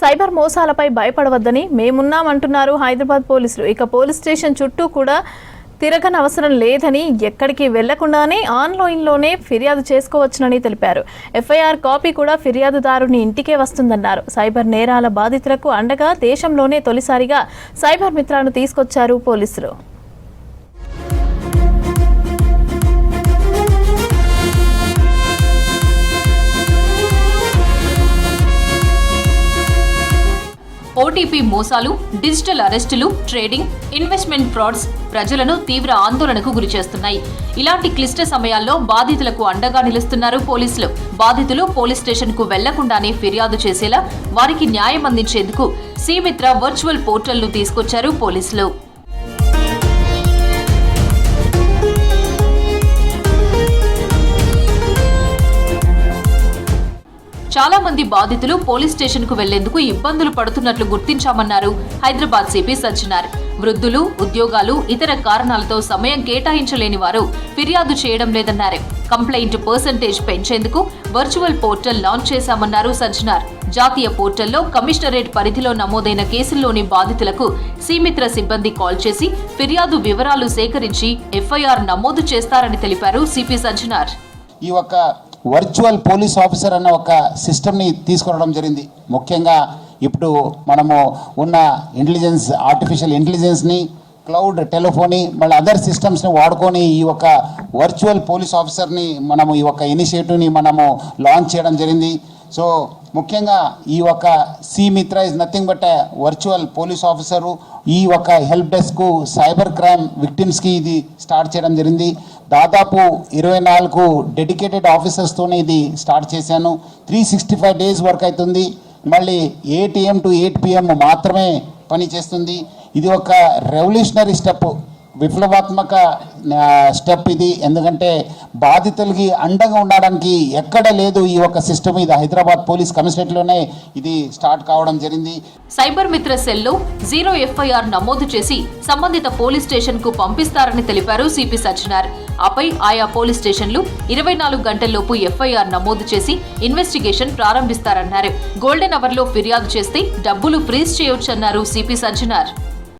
Cyber మోసాలపై భయపడవద్దని మేమున్నామంటున్నారు Hyderabad పోలీసులు. ఇక police station చుట్టూ కూడా తిరగనవసరం లేదని, ఎక్కడికి వెళ్లకుండానే ఆన్లైన్లోనే ఫిర్యాదు చేసుకోవచ్చునని తెలిపారు. ఎఫ్ఐఆర్ కాపీ కూడా ఫిర్యాదుదారుని ఇంటికే వస్తుందన్నారు. సైబర్ నేరాల బాధితులకు అండగా దేశంలోనే తొలిసారిగా సైబర్ మిత్రాలను తీసుకొచ్చారు పోలీసులు. ఓటీపీ మోసాలు, డిజిటల్ అరెస్టులు, ట్రేడింగ్, ఇన్వెస్ట్మెంట్ ఫ్రాడ్స్ ప్రజలను తీవ్ర ఆందోళనకు గురిచేస్తున్నాయి. ఇలాంటి క్లిష్ట సమయాల్లో బాధితులకు అండగా నిలుస్తున్నారు పోలీసులు. బాధితులు పోలీస్ స్టేషన్ కు వెళ్లకుండానే ఫిర్యాదు చేసేలా వారికి న్యాయం అందించేందుకు సీమిత్ర వర్చువల్ పోర్టల్ ను తీసుకొచ్చారు పోలీసులు. చాలా మంది బాధితులు పోలీస్ స్టేషన్ కు వెళ్లేందుకు ఇబ్బందులు పడుతున్నట్లు గుర్తించామన్నారు హైదరాబాద్ సిపి సజ్జనార్. వృద్ధులు, ఉద్యోగాలు, ఇతర కారణాలతో సమయం కేటాయించలేని వారు ఫిర్యాదు చేయడం లేదన్నారు. కంప్లైంట్ పర్సెంటేజ్ పెంచేందుకు వర్చువల్ పోర్టల్ లాంచ్ చేశామన్నారు సజ్జనార్. జాతీయ పోర్టల్లో కమిషనరేట్ పరిధిలో నమోదైన కేసుల్లోని బాధితులకు సీమిత్ర సిబ్బంది కాల్ చేసి ఫిర్యాదు వివరాలు సేకరించి ఎఫ్ఐఆర్ నమోదు చేస్తారని తెలిపారు CP Sajjanar. Virtual police officer అన్న ఒక సిస్టమ్ని తీసుకురావడం జరిగింది. ముఖ్యంగా ఇప్పుడు మనము ఉన్న ఇంటెలిజెన్స్, ఆర్టిఫిషియల్ ఇంటెలిజెన్స్ని, క్లౌడ్ టెలిఫోని, మళ్ళీ అదర్ సిస్టమ్స్ని వాడుకొని ఈ ఒక వర్చువల్ పోలీస్ ఆఫీసర్ని మనము ఈ ఒక ఇనిషియేటివ్ని మనము లాంచ్ చేయడం జరిగింది. సో ముఖ్యంగా ఈ ఒక Seemitra is nothing but virtual police officer. ఈ ఒక హెల్ప్ డెస్క్ సైబర్ క్రైమ్ విక్టిమ్స్కి ఇది స్టార్ట్ చేయడం జరిగింది. దాదాపు 24 డెడికేటెడ్ ఆఫీసర్స్తోనే ఇది స్టార్ట్ చేశాను. 365 డేస్ వర్క్ అవుతుంది. మళ్ళీ 8 AM to 8 PM మాత్రమే పని చేస్తుంది. ఇది ఒక రెవల్యూషనరీ స్టెప్, విప్లవాత్మక స్టెప్ ఇది. ఎందుకంటే బాధితులకి అండగా ఉండడానికి ఎక్కడ లేదు ఈ ఒక సిస్టమ్. ఇది హైదరాబాద్ పోలీస్ కమిషనరేట్లోనే ఇది స్టార్ట్ కావడం జరిగింది. సైబర్ మిత్ర సెల్లో 0 ఎఫ్ఐఆర్ నమోదు చేసి సంబంధిత పోలీస్ స్టేషన్ కు పంపిస్తారని తెలిపారు సిపి సజ్జనార్. ఆపై ఆయా పోలీస్ స్టేషన్లు 24 గంటల్లోపు ఎఫ్ఐఆర్ నమోదు చేసి ఇన్వెస్టిగేషన్ ప్రారంభిస్తారన్నారు. గోల్డెన్ అవర్ లో ఫిర్యాదు చేస్తే డబ్బులు ఫ్రీజ్ చేయొచ్చన్నారు సిపి సజ్జనార్.